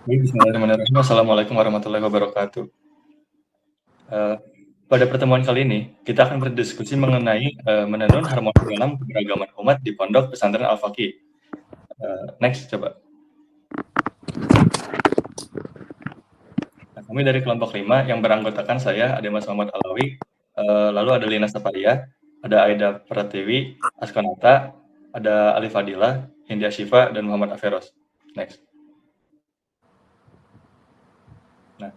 Bismillahirrahmanirrahim. Assalamualaikum warahmatullahi wabarakatuh. Pada pertemuan kali ini, kita akan berdiskusi mengenai menenun harmoni dalam keberagaman umat di Pondok Pesantren Al-Faqih. Next, coba. Nah, kami dari kelompok 5 yang beranggotakan saya, ada Mas Muhammad Alawi, lalu ada Lina Saparia, ada Aida Pratiwi, Askonata, ada Ali Fadila, Hindia Syifa, dan Muhammad Aferos. Next. Nah,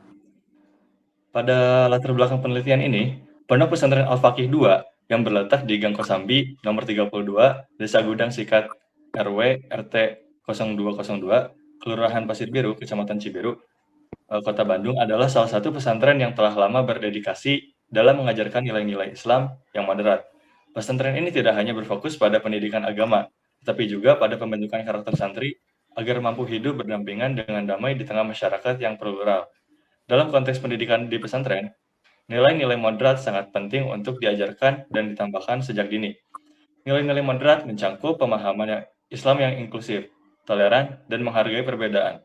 pada latar belakang penelitian ini, Pondok Pesantren Al-Faqih 2 yang terletak di Gang Kosambi, nomor 32, Desa Gudang Sikat, RW RT 0202, Kelurahan Pasir Biru, Kecamatan Cibiru, Kota Bandung adalah salah satu pesantren yang telah lama berdedikasi dalam mengajarkan nilai-nilai Islam yang moderat. Pesantren ini tidak hanya berfokus pada pendidikan agama, tetapi juga pada pembentukan karakter santri agar mampu hidup berdampingan dengan damai di tengah masyarakat yang plural. Dalam konteks pendidikan di pesantren, nilai-nilai moderat sangat penting untuk diajarkan dan ditambahkan sejak dini. Nilai-nilai moderat mencangkup pemahaman Islam yang inklusif, toleran, dan menghargai perbedaan.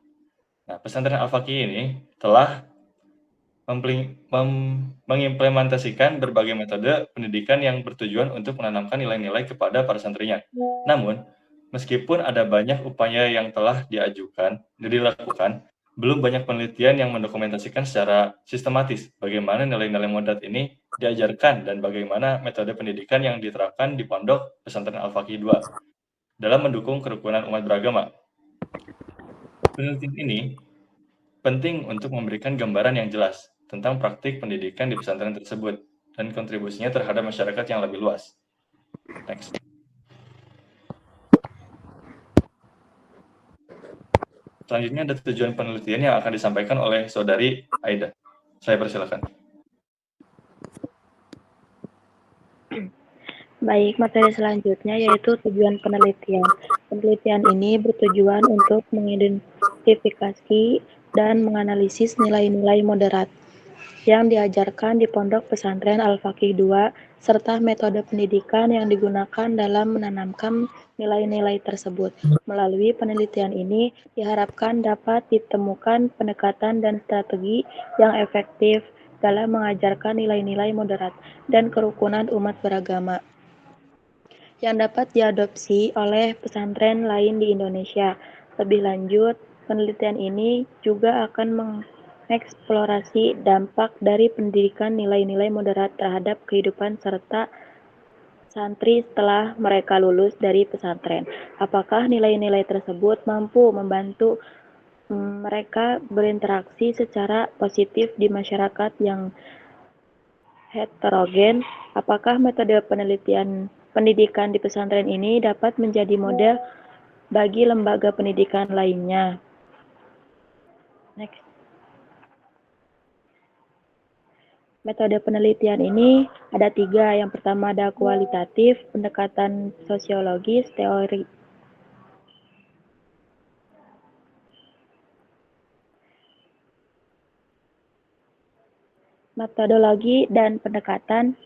Nah, pesantren Al-Faqih ini telah mengimplementasikan berbagai metode pendidikan yang bertujuan untuk menanamkan nilai-nilai kepada para santrinya. Namun, meskipun ada banyak upaya yang telah dilakukan, belum banyak penelitian yang mendokumentasikan secara sistematis bagaimana nilai-nilai moderat ini diajarkan dan bagaimana metode pendidikan yang diterapkan di Pondok Pesantren Al-Faqih 2 dalam mendukung kerukunan umat beragama. Penelitian ini penting untuk memberikan gambaran yang jelas tentang praktik pendidikan di pesantren tersebut dan kontribusinya terhadap masyarakat yang lebih luas. Next. Selanjutnya ada tujuan penelitian yang akan disampaikan oleh Saudari Aida. Saya persilakan. Baik, materi selanjutnya yaitu tujuan penelitian. Penelitian ini bertujuan untuk mengidentifikasi dan menganalisis nilai-nilai moderat yang diajarkan di Pondok Pesantren Al-Faqih 2 serta metode pendidikan yang digunakan dalam menanamkan nilai-nilai tersebut. Melalui penelitian ini diharapkan dapat ditemukan pendekatan dan strategi yang efektif dalam mengajarkan nilai-nilai moderat dan kerukunan umat beragama yang dapat diadopsi oleh pesantren lain di Indonesia. Lebih lanjut, penelitian ini juga akan mengeksplorasi dampak dari pendidikan nilai-nilai moderat terhadap kehidupan serta santri setelah mereka lulus dari pesantren. Apakah nilai-nilai tersebut mampu membantu mereka berinteraksi secara positif di masyarakat yang heterogen? Apakah metode pendidikan di pesantren ini dapat menjadi model bagi lembaga pendidikan lainnya? Next. Metode penelitian ini ada 3. Yang pertama ada kualitatif, pendekatan sosiologis, teori. Metodologi dan pendekatan.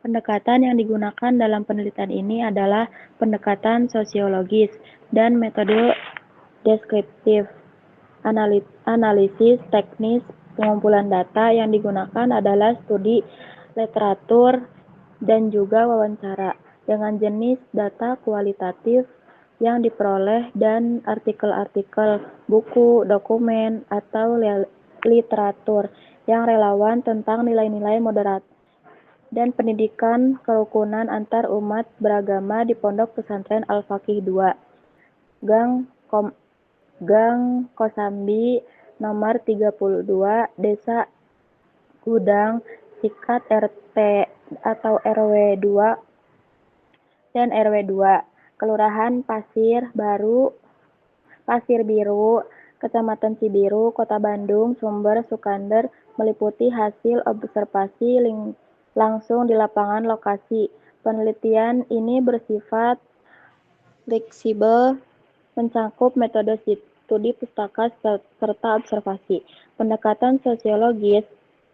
Pendekatan yang digunakan dalam penelitian ini adalah pendekatan sosiologis dan metode deskriptif. Analisis teknis pengumpulan data yang digunakan adalah studi literatur dan juga wawancara dengan jenis data kualitatif yang diperoleh dan artikel-artikel, buku, dokumen, atau literatur yang relawan tentang nilai-nilai moderat dan pendidikan kerukunan antar umat beragama di Pondok Pesantren Al-Faqih 2, Gang Kosambi, nomor 32, Desa Gudang Sikat RT atau RW 2 dan RW 2, Kelurahan Pasir Biru, Kecamatan Cibiru, Kota Bandung. Sumber Sukandar meliputi hasil observasi langsung di lapangan lokasi. Penelitian ini bersifat fleksibel, mencangkup metode studi pustaka serta observasi. Pendekatan sosiologis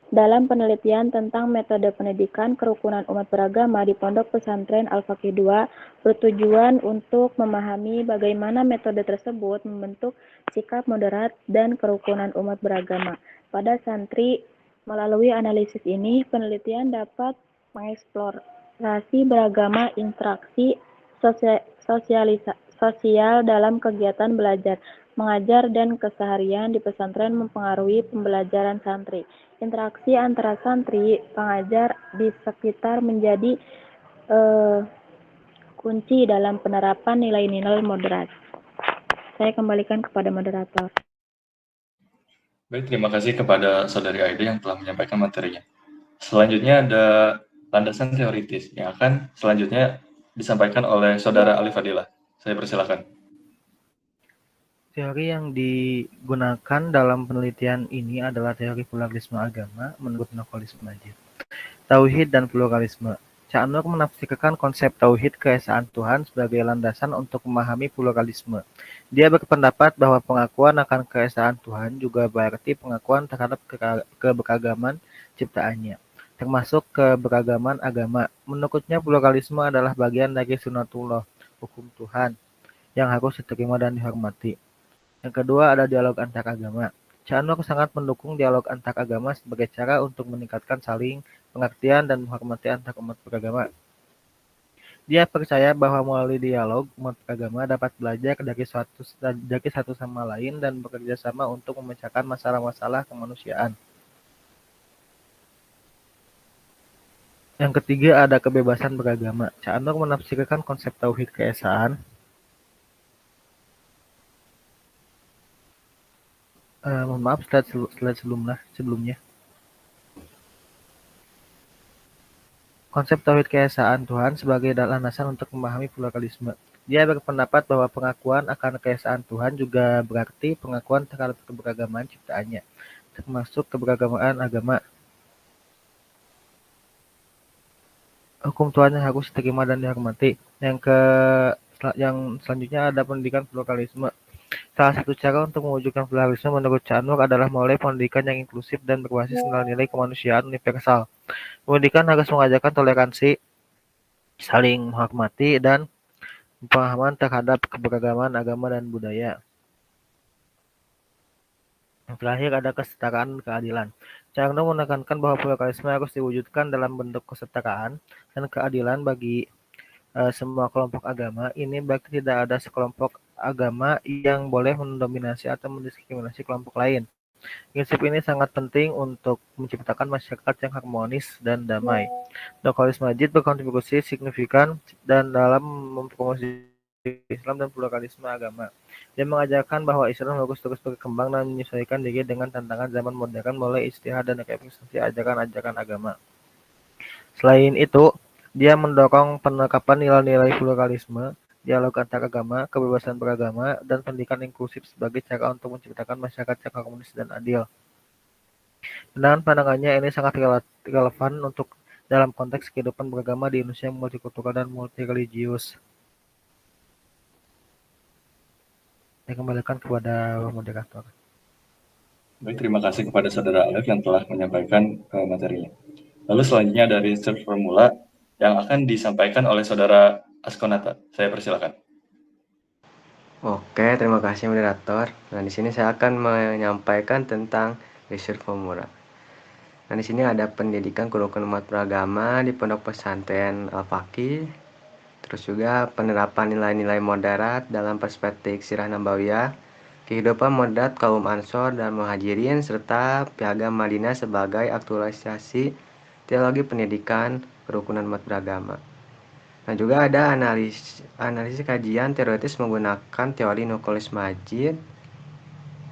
Dalam penelitian tentang metode pendidikan kerukunan umat beragama di Pondok Pesantren Al-Faqih II bertujuan untuk memahami bagaimana metode tersebut membentuk sikap moderat dan kerukunan umat beragama pada santri. Melalui analisis ini, penelitian dapat mengeksplorasi beragama interaksi sosial dalam kegiatan belajar, mengajar, dan keseharian di pesantren mempengaruhi pembelajaran santri. Interaksi antara santri pengajar di sekitar menjadi kunci dalam penerapan nilai-nilai moderat. Saya kembalikan kepada moderator. Baik, terima kasih kepada Saudari Aida yang telah menyampaikan materinya. Selanjutnya ada landasan teoritis yang akan selanjutnya disampaikan oleh Saudara Ali Fadilah. Saya persilakan. Teori yang digunakan dalam penelitian ini adalah teori pluralisme agama menurut Nokolis Majid. Tauhid dan pluralisme. Cak Nur menafsirkan konsep tauhid keesaan Tuhan sebagai landasan untuk memahami pluralisme. Dia berpendapat bahwa pengakuan akan keesaan Tuhan juga berarti pengakuan terhadap keberagaman ciptaannya, termasuk keberagaman agama. Menurutnya pluralisme adalah bagian dari sunatullah, hukum Tuhan, yang harus diterima dan dihormati. Yang kedua ada dialog antar agama. Cak Nur sangat mendukung dialog antar agama sebagai cara untuk meningkatkan saling pengertian dan menghormati antar umat beragama. Dia percaya bahwa melalui dialog, umat beragama dapat belajar dari satu sama lain dan bekerja sama untuk memecahkan masalah-masalah kemanusiaan. Yang ketiga ada kebebasan beragama. Cak Nur menafsirkan konsep tauhid keesaan mohon maaf, slide sebelumnya. Konsep tauhid keesaan Tuhan sebagai landasan untuk memahami pluralisme. Dia berpendapat bahwa pengakuan akan keesaan Tuhan juga berarti pengakuan terhadap keberagaman ciptaannya, termasuk keberagaman agama. Hukum Tuhan yang harus diterima dan dihormati. Yang selanjutnya ada pendidikan pluralisme. Salah satu cara untuk mewujudkan pluralisme menurut Cak Nur adalah melalui pendidikan yang inklusif dan berbasis nilai-nilai kemanusiaan universal. Pendidikan harus mengajarkan toleransi, saling menghormati, dan pemahaman terhadap keberagaman agama dan budaya. Yang terakhir ada kesetaraan dan keadilan. Cak Nur menekankan bahwa pluralisme harus diwujudkan dalam bentuk kesetaraan dan keadilan bagi semua kelompok agama. Ini berarti tidak ada sekelompok agama yang boleh mendominasi atau mendiskriminasi kelompok lain. Prinsip ini sangat penting untuk menciptakan masyarakat yang harmonis dan damai. Nokolis Majid berkontribusi signifikan dalam mempromosikan Islam dan pluralisme agama. Dia mengajarkan bahwa Islam harus terus berkembang dan menyesuaikan diri dengan tantangan zaman modern melalui ijtihad dan representasi ajaran-ajaran agama. Selain itu, dia mendorong penerapan nilai-nilai pluralisme, dialog antar agama, kebebasan beragama, dan pendidikan inklusif sebagai cara untuk menciptakan masyarakat yang harmonis dan adil. Pandangannya ini sangat relevan untuk dalam konteks kehidupan beragama di Indonesia yang multikultural dan multireligius. Saya kembalikan kepada moderator. Baik, terima kasih kepada Saudara Alef yang telah menyampaikan materinya. Lalu selanjutnya ada research formula yang akan disampaikan oleh Saudara Askonata. Saya persilakan. Oke, terima kasih moderator. Nah, di sini saya akan menyampaikan tentang research formula. Nah, di sini ada pendidikan kerukunan umat beragama di Pondok Pesantren Al-Faqih. Terus juga penerapan nilai-nilai moderat dalam perspektif sirah nabawiyah, kehidupan moderat kaum Ansor dan Muhajirin, serta Piagam Madinah sebagai aktualisasi teologi pendidikan kerukunan umat beragama. Nah, juga ada analisis kajian teoritis menggunakan teori Nokolis Majid.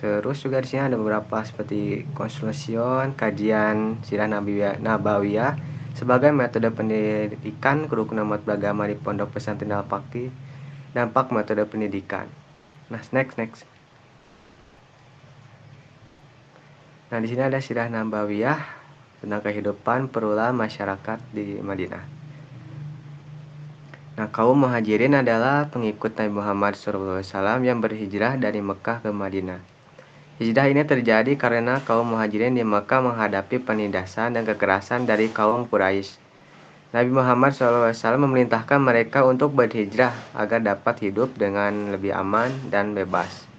Terus juga di sini ada beberapa seperti konstruction, kajian sirah nabawiyah sebagai metode pendidikan kerukunan umat beragama di Pondok Pesantren Al-Faqih, dampak metode pendidikan. Nah, next. Nah, di sini ada sirah nabawiyah tentang kehidupan perula masyarakat di Madinah. Nah, kaum Muhajirin adalah pengikut Nabi Muhammad SAW yang berhijrah dari Mekah ke Madinah. Hijrah ini terjadi karena kaum Muhajirin di Mekah menghadapi penindasan dan kekerasan dari kaum Quraisy. Nabi Muhammad SAW memerintahkan mereka untuk berhijrah agar dapat hidup dengan lebih aman dan bebas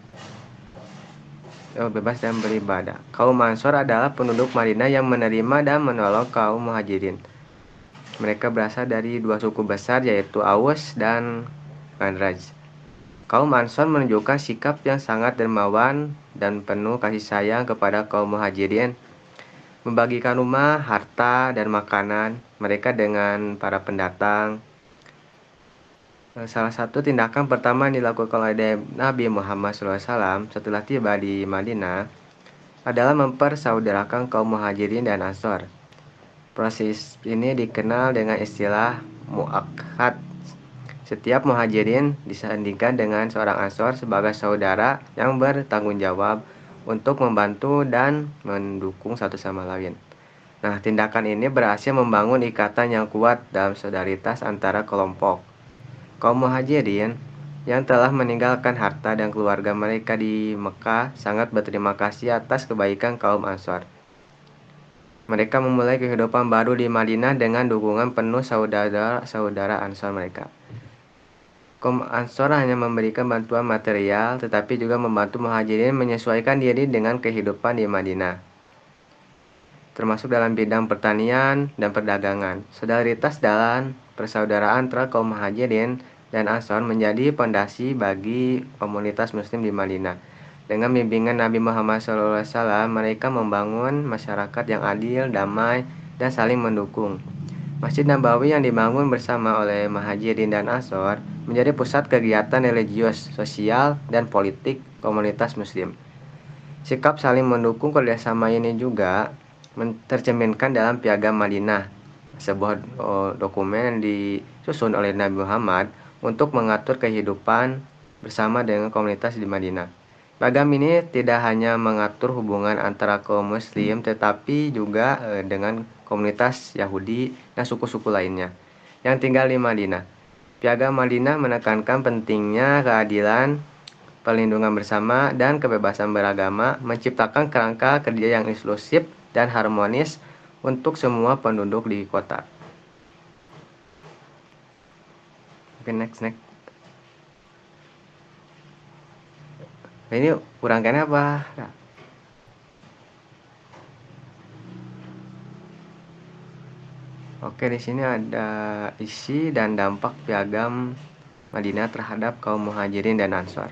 dan beribadah. Kaum Ansor adalah penduduk Madinah yang menerima dan menolong kaum Muhajirin. Mereka berasal dari dua suku besar, yaitu Aus dan Khanraj. Kaum Ansor menunjukkan sikap yang sangat dermawan dan penuh kasih sayang kepada kaum Muhajirin, membagikan rumah, harta, dan makanan mereka dengan para pendatang. Salah satu tindakan pertama yang dilakukan oleh Nabi Muhammad SAW setelah tiba di Madinah adalah mempersaudarakan kaum Muhajirin dan Ansor. Proses ini dikenal dengan istilah mu'akhad. Setiap Muhajirin disandingkan dengan seorang Ansor sebagai saudara yang bertanggung jawab untuk membantu dan mendukung satu sama lain. Nah, tindakan ini berhasil membangun ikatan yang kuat dalam solidaritas antara kelompok. Kaum Muhajirin yang telah meninggalkan harta dan keluarga mereka di Mekah sangat berterima kasih atas kebaikan kaum Ansor. Mereka memulai kehidupan baru di Madinah dengan dukungan penuh saudara-saudara Ansor mereka. Kaum Ansor hanya memberikan bantuan material, tetapi juga membantu Muhajirin menyesuaikan diri dengan kehidupan di Madinah, termasuk dalam bidang pertanian dan perdagangan. Solidaritas dan persaudaraan antara kaum Muhajirin dan Ansor menjadi fondasi bagi komunitas Muslim di Madinah. Dengan bimbingan Nabi Muhammad SAW, mereka membangun masyarakat yang adil, damai, dan saling mendukung. Masjid Nabawi yang dibangun bersama oleh Muhajirin dan Ansor menjadi pusat kegiatan religius, sosial, dan politik komunitas Muslim. Sikap saling mendukung kerjasama ini juga tercerminkan dalam Piagam Madinah, sebuah dokumen yang disusun oleh Nabi Muhammad untuk mengatur kehidupan bersama dengan komunitas di Madinah. Piagam ini tidak hanya mengatur hubungan antara kaum Muslim, tetapi juga dengan komunitas Yahudi dan suku-suku lainnya yang tinggal di Madinah. Piagam Madinah menekankan pentingnya keadilan, perlindungan bersama, dan kebebasan beragama, menciptakan kerangka kerja yang inklusif dan harmonis untuk semua penduduk di kota. Oke, next. Ini urangkeun apa? Nah. Oke, di sini ada isi dan dampak Piagam Madinah terhadap kaum Muhajirin dan Ansor.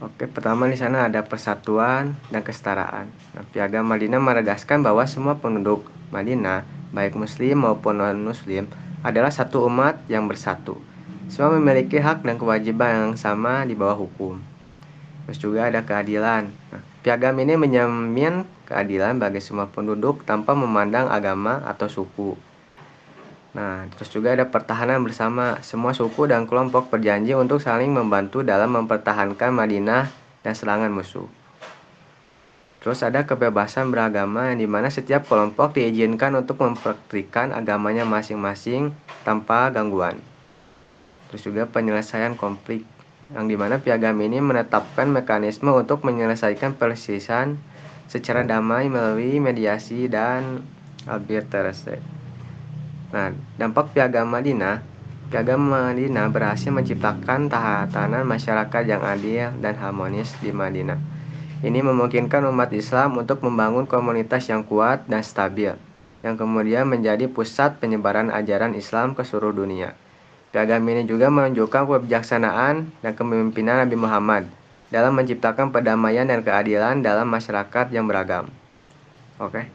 Oke, pertama di sana ada persatuan dan kesetaraan. Nah, Piagam Madinah menegaskan bahwa semua penduduk Madinah, baik Muslim maupun non-Muslim, adalah satu umat yang bersatu. Semua memiliki hak dan kewajiban yang sama di bawah hukum. Terus juga ada keadilan. Nah, Piagam ini menjamin keadilan bagi semua penduduk tanpa memandang agama atau suku. Nah, terus juga ada pertahanan bersama. Semua suku dan kelompok berjanji untuk saling membantu dalam mempertahankan Madinah dan serangan musuh. Terus ada kebebasan beragama yang dimana setiap kelompok diizinkan untuk mempraktikkan agamanya masing-masing tanpa gangguan. Terus juga penyelesaian konflik, yang dimana Piagam ini menetapkan mekanisme untuk menyelesaikan perselisihan secara damai melalui mediasi dan arbitrase. Nah, dampak Piagam Madinah berhasil menciptakan tatanan masyarakat yang adil dan harmonis di Madinah. Ini memungkinkan umat Islam untuk membangun komunitas yang kuat dan stabil, yang kemudian menjadi pusat penyebaran ajaran Islam ke seluruh dunia. Piagam ini juga menunjukkan kebijaksanaan dan kepemimpinan Nabi Muhammad dalam menciptakan perdamaian dan keadilan dalam masyarakat yang beragam. Oke.